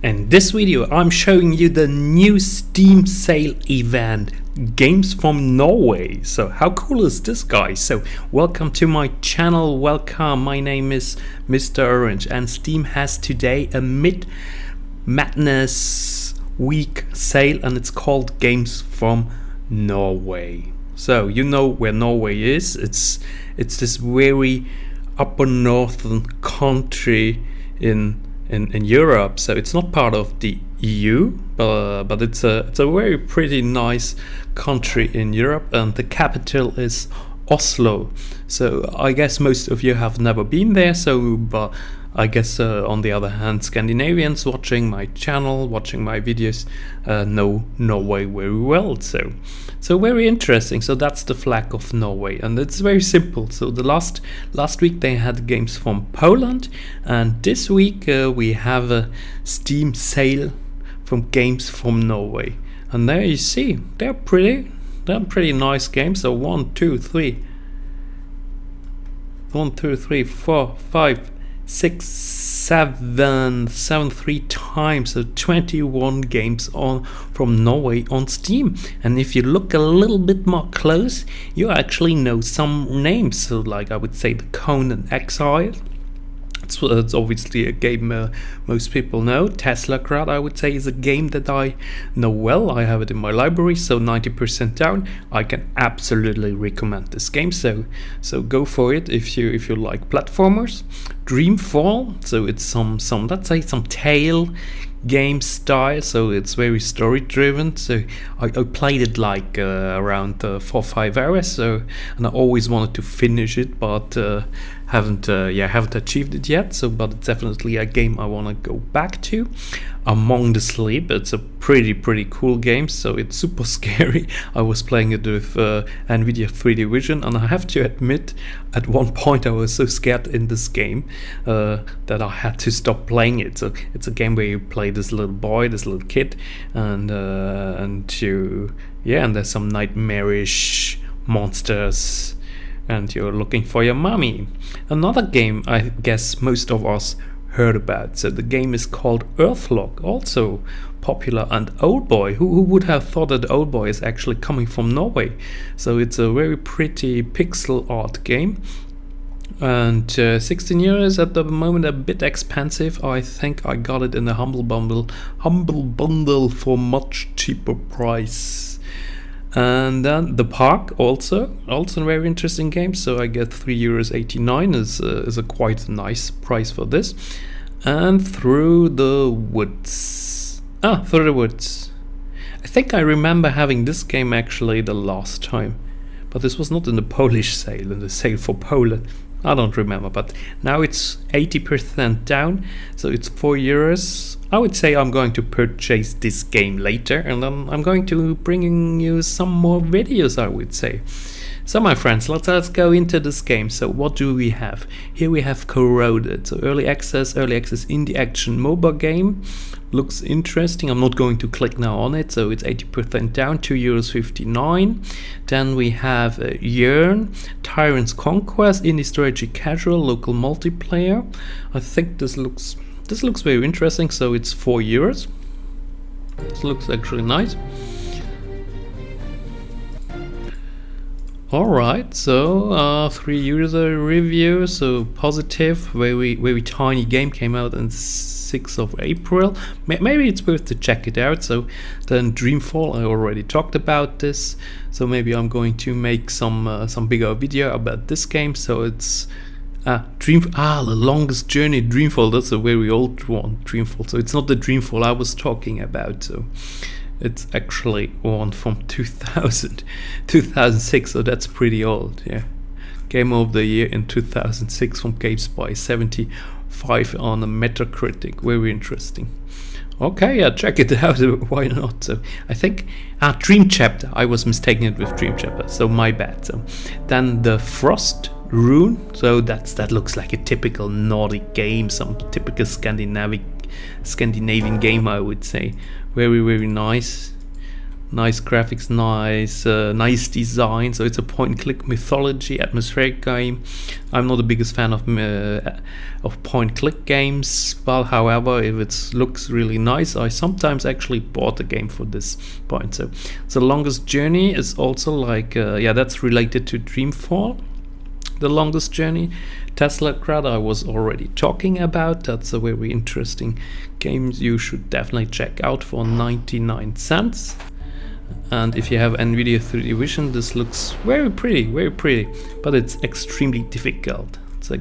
In this video I'm showing you the new Steam sale event, Games from Norway. So how cool is this, guys? So welcome to my channel, welcome. My name is Mr. Orange and Steam has today a mid-madness week sale and it's called Games from Norway. So you know where Norway is. It's this very upper northern country in Europe, so it's not part of the EU, but it's a very pretty nice country in Europe, and the capital is Oslo. So I guess most of you have never been there, so but I guess on the other hand, Scandinavians watching my channel, watching my videos, know Norway very well. So very interesting. So that's the flag of Norway, and it's very simple. So the last week they had games from Poland, and this week we have a Steam sale from Games from Norway. And there you see, they're pretty nice games. So 1, 2, 3, 4, 5, 6, 7 3 times, so 21 games from Norway on Steam. And if you look a little bit more close, you actually know some names. So like I would say the Conan Exile. It's obviously a game most people know. Tesla Grad, I would say, is a game that I know well. I have it in my library, so 90% down. I can absolutely recommend this game. So go for it if you like platformers. Dreamfall, so it's some let's say some tale game style, so it's very story driven. So I played it like around 4 or 5 hours, so, and I always wanted to finish it, but haven't achieved it yet. So but it's definitely a game I want to go back to. Among the Sleep, it's a pretty cool game, so it's super scary. I was playing it with NVIDIA 3D Vision, and I have to admit at one point I was so scared in this game that I had to stop playing it. So it's a game where you play this little boy, this little kid, and there's some nightmarish monsters and you're looking for your mommy. Another game I guess most of us heard about, so the game is called Earthlock, also popular, and Oldboy. Who would have thought that Oldboy is actually coming from Norway? So it's a very pretty pixel art game, and 16 euros at the moment, a bit expensive. I think I got it in a humble bundle for much cheaper price. And then The Park, also a very interesting game, so I get €3.89 is a quite nice price for this. And Through the Woods. I think I remember having this game actually the last time, but this was not in the Polish sale, in the sale for Poland. I don't remember, but now it's 80% down, so it's €4. I would say I'm going to purchase this game later, and then I'm going to bring you some more videos, I would say. So my friends, let's go into this game. So what do we have? Here we have Corroded, so early access indie action MOBA game. Looks interesting. I'm not going to click now on it, so it's 80% down, €2.59. Then we have Yearn, Tyrant's Conquest, indie strategy casual, local multiplayer. I think this looks very interesting, so it's €4. This looks actually nice. Alright, so 3 user review, so positive, very tiny game, came out on 6th of April. Maybe it's worth to check it out. So then Dreamfall, I already talked about this, so maybe I'm going to make some bigger video about this game. So it's The Longest Journey, Dreamfall, that's a very old one, Dreamfall. So it's not the Dreamfall I was talking about, so it's actually one from 2006, so that's pretty old. Yeah, Game of the Year in 2006 from GameSpy, 75 on a Metacritic. Very interesting. Okay, yeah, check it out. Why not? So I think Dream Chapter. I was mistaken it with Dream Chapter, so my bad. So then The Frost Rune. So that looks like a typical Nordic game, some typical Scandinavian game, I would say. Very nice. Nice graphics, nice design. So it's a point-and-click mythology atmospheric game. I'm not the biggest fan of point-and-click games, but however, if it looks really nice, I sometimes actually bought the game for this point. So the longest journey is also like that's related to Dreamfall. The longest journey, Tesla Grad, I was already talking about. That's a very interesting game you should definitely check out for 99 cents. And if you have NVIDIA 3D Vision, this looks very pretty, but it's extremely difficult. So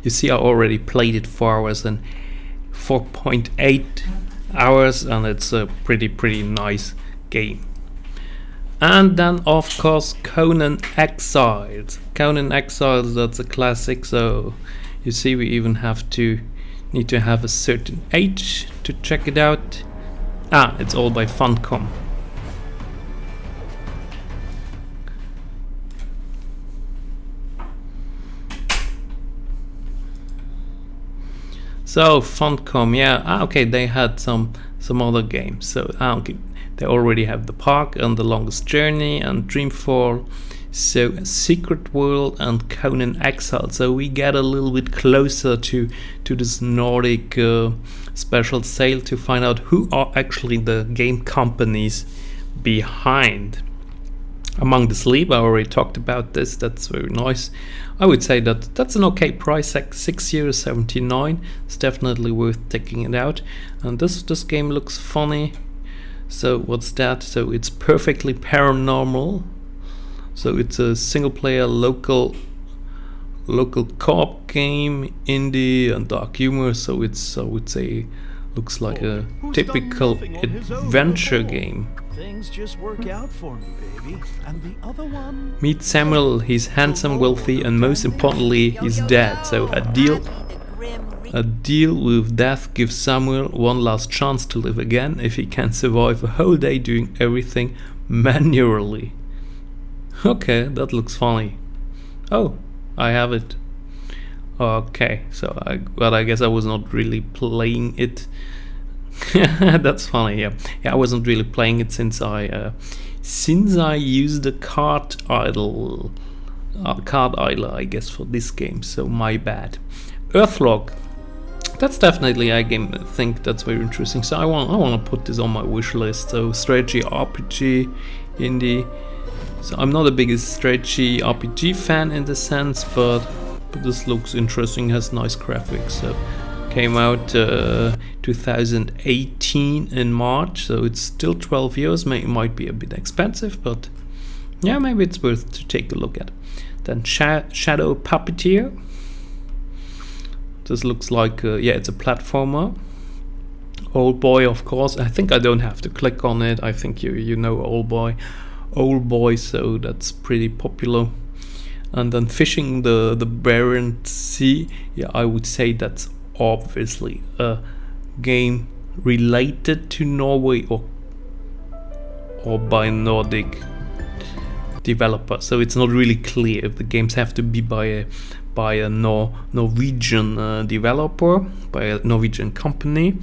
you see, I already played it 4 hours and 4.8 hours, and it's a pretty nice game. And then of course Conan Exiles. Conan Exiles, that's a classic. So you see, we even need to have a certain age to check it out. It's all by Funcom. So Funcom, okay, they had some other games. So okay, they already have The Park and The Longest Journey and Dreamfall. So Secret World and Conan Exile. So we get a little bit closer to this Nordic special sale to find out who are actually the game companies behind. Among the Sleep, I already talked about this. That's very nice. I would say that's an okay price, like €6.79. It's definitely worth checking it out. And this game looks funny. So what's that? So it's Perfectly Paranormal. So it's a single player local co-op game, indie and dark humor. So it's, I would say, looks like a typical adventure game. Things just work out for me, baby. And the other one. Meet Samuel. He's handsome, wealthy, and most importantly, he's dead. So a deal with death gives Samuel one last chance to live again if he can survive a whole day doing everything manually. Okay, that looks funny. Oh, I have it. Okay, so I guess I was not really playing it. That's funny. Yeah, I wasn't really playing it since I used the card idle, I guess, for this game. So my bad. Earthlock. That's definitely a game I think that's very interesting. So I want to put this on my wish list. So strategy RPG, indie. So I'm not the biggest strategy RPG fan in the sense, but this looks interesting. Has nice graphics. So came out 2018 in March. So it's still 12 years. It might be a bit expensive, but yeah, maybe it's worth to take a look at. Then Shadow Puppeteer. This looks like it's a platformer. Old Boy, of course. I think I don't have to click on it. I think you know Old Boy, so that's pretty popular. And then Fishing the Barents Sea. Yeah, I would say that's obviously a game related to Norway or by Nordic developer. So it's not really clear if the games have to be by a Norwegian developer, by a Norwegian company,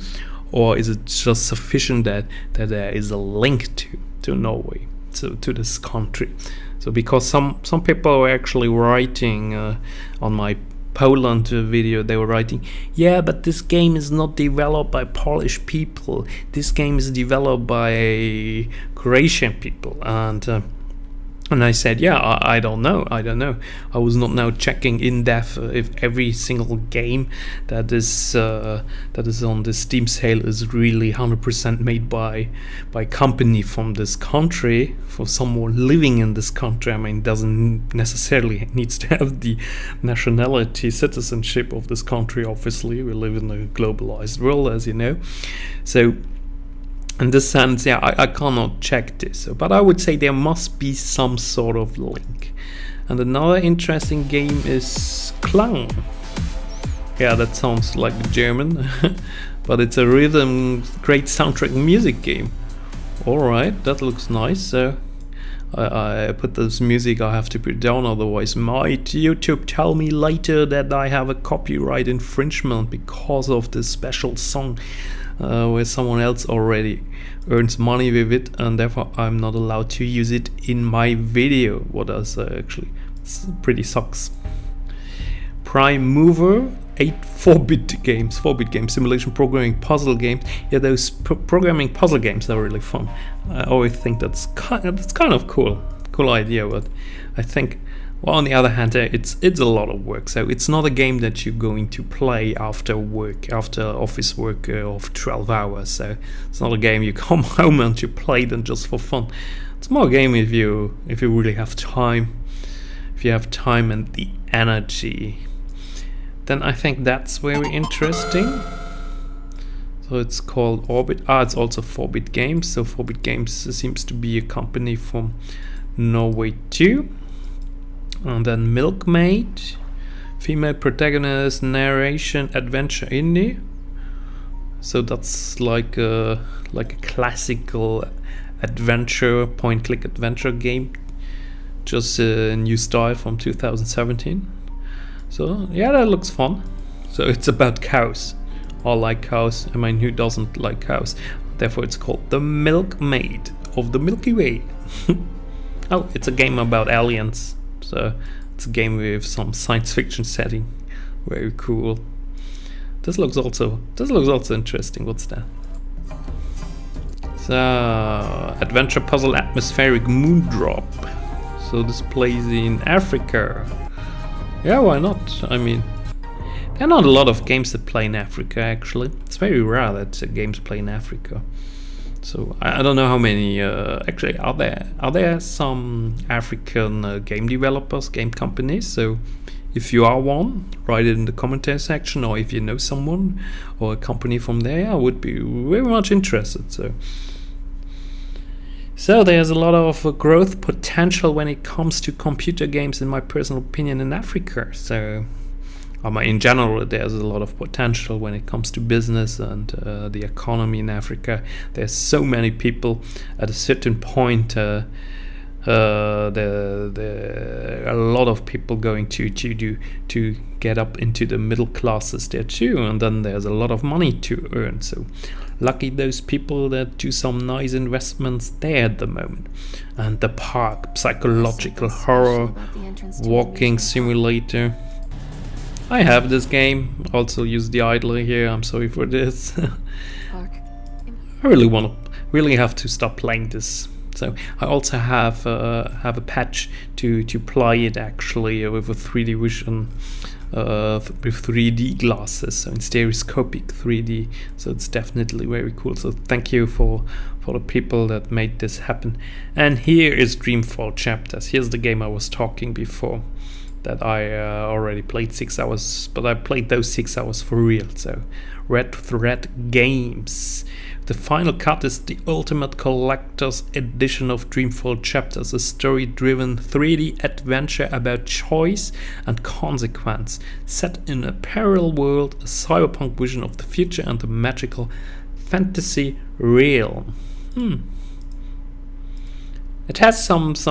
or is it just sufficient that there is a link to Norway, so to this country. So because some people were actually writing on my Poland video, they were writing, yeah, but this game is not developed by Polish people, this game is developed by Croatian people. And I said, yeah, I don't know. I was not now checking in depth if every single game that is on the Steam sale is really 100% made by company from this country, for someone living in this country. I mean, doesn't necessarily needs to have the nationality, citizenship of this country. Obviously, we live in a globalized world, as you know. So in this sense, yeah, I cannot check this, but I would say there must be some sort of link. And another interesting game is Klang. Yeah, that sounds like German, but it's a rhythm, great soundtrack music game. Alright, that looks nice. So I put this music, I have to put down, otherwise might YouTube tell me later that I have a copyright infringement because of this special song where someone else already earns money with it, and therefore I'm not allowed to use it in my video. What does actually pretty sucks. Prime Mover, 8 4-bit games, simulation programming puzzle games. Yeah, those programming puzzle games are really fun. I always think that's kind of cool idea, but I think, well, on the other hand, it's a lot of work. So it's not a game that you're going to play after work, after office work of 12 hours. So it's not a game you come home and you play them just for fun. It's more a game if you really have time, if you have time and the energy. Then I think that's very interesting. So it's called Orbit. It's also 4-bit games. So 4-bit games seems to be a company from Norway too. And then Milkmaid, female protagonist, narration, adventure indie. So that's like a classical adventure, point-click adventure game, just a new style from 2017. So yeah, that looks fun. So it's about cows. I like cows. I mean, who doesn't like cows? Therefore it's called The Milkmaid of the Milky Way. Oh, it's a game about aliens. So it's a game with some science fiction setting. Very cool. This looks also interesting. What's that? So adventure puzzle atmospheric moondrop. So this plays in Africa. Yeah, why not? I mean, there are not a lot of games that play in Africa, actually. It's very rare that games play in Africa. So I don't know how many. Actually, are there some African game developers, game companies? So if you are one, write it in the commentary section, or if you know someone or a company from there, I would be very much interested. So there's a lot of growth potential when it comes to computer games, in my personal opinion, in Africa. So in general, there's a lot of potential when it comes to business and the economy in Africa. There's so many people. At a certain point, there are a lot of people going to get up into the middle classes there too, and then there's a lot of money to earn. So lucky those people that do some nice investments there at the moment. And the park, psychological horror, walking simulator. I have this game. Also use the idler here. I'm sorry for this. I really have to stop playing this. So I also have a patch to play it actually with a 3D vision, with 3D glasses, so in stereoscopic 3D. So it's definitely very cool. So thank you for the people that made this happen. And here is Dreamfall Chapters. Here's the game I was talking before, that I already played 6 hours, but I played those 6 hours for real. So Red Thread Games. The final cut is the ultimate collector's edition of Dreamfall Chapters, a story-driven 3D adventure about choice and consequence, set in a parallel world, a cyberpunk vision of the future, and a magical fantasy realm. It had some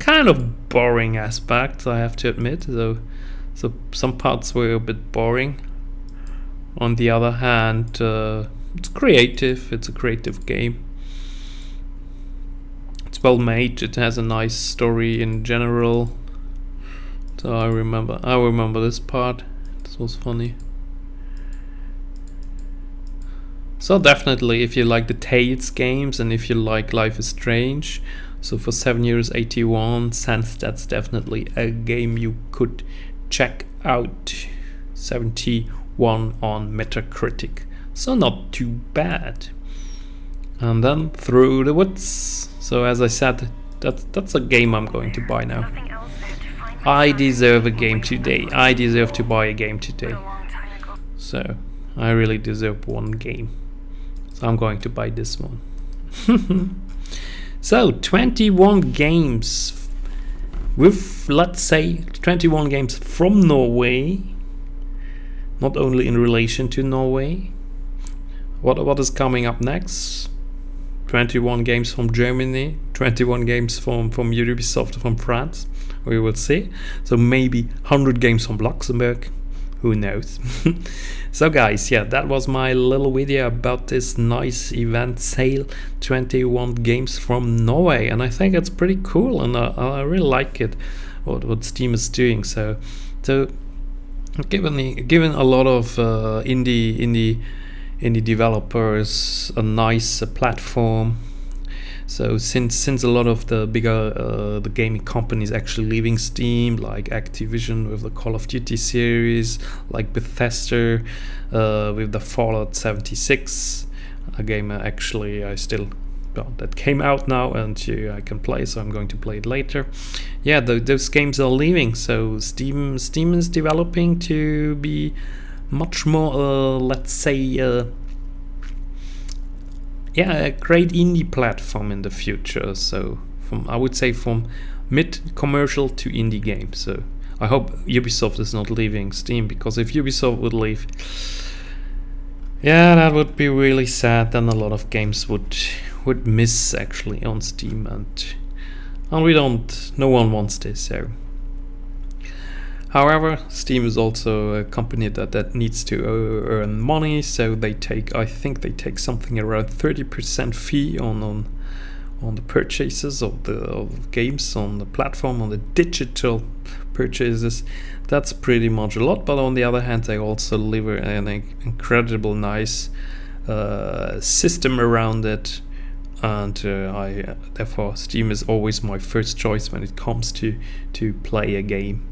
kind of boring aspects, I have to admit. So some parts were a bit boring. On the other hand, it's creative. It's a creative game. It's well made. It has a nice story in general. So I remember this part. This was funny. So definitely, if you like the Tales games and if you like Life is Strange, so for 7.81 cents, that's definitely a game you could check out. 71 on Metacritic, so not too bad. And then Through the Woods. So as I said, that's a game I'm going to buy now. I deserve a game today. I deserve to buy a game today. So I really deserve one game. So I'm going to buy this one. So 21 games with, let's say, 21 games from Norway, not only in relation to Norway. What is coming up next? 21 games from Germany, 21 games from Ubisoft from France. We will see. So maybe 100 games from Luxembourg. Who knows? So guys, yeah, that was my little video about this nice event sale, 21 games from Norway, and I think it's pretty cool, and I really like it, what Steam is doing. So given a lot of indie developers a nice platform. So since a lot of the bigger the gaming companies actually leaving Steam, like Activision with the Call of Duty series, like Bethesda with the Fallout 76, a game actually that came out now and I can play, so I'm going to play it later. Yeah, those games are leaving, so Steam is developing to be much more let's say a great indie platform in the future. So I would say from mid-commercial to indie games. So I hope Ubisoft is not leaving Steam, because if Ubisoft would leave, yeah, that would be really sad. Then a lot of games would miss actually on Steam, and no one wants this. So however, Steam is also a company that needs to earn money, so I think they take something around 30% fee on the purchases of the games on the platform, on the digital purchases. That's pretty much a lot, but on the other hand, they also deliver an incredible nice system around it, and therefore Steam is always my first choice when it comes to play a game.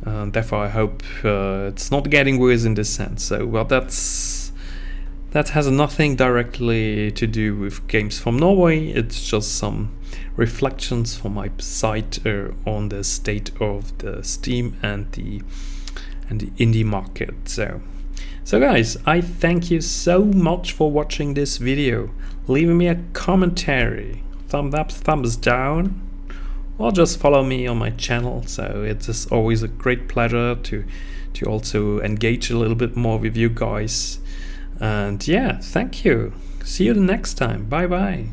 Therefore, I hope it's not getting worse in this sense. So, well, that has nothing directly to do with games from Norway. It's just some reflections from my side on the state of the Steam and the indie market. So guys, I thank you so much for watching this video. Leave me a commentary, thumbs up, thumbs down, or just follow me on my channel. So it's always a great pleasure to also engage a little bit more with you guys. And yeah, thank you. See you the next time. Bye bye.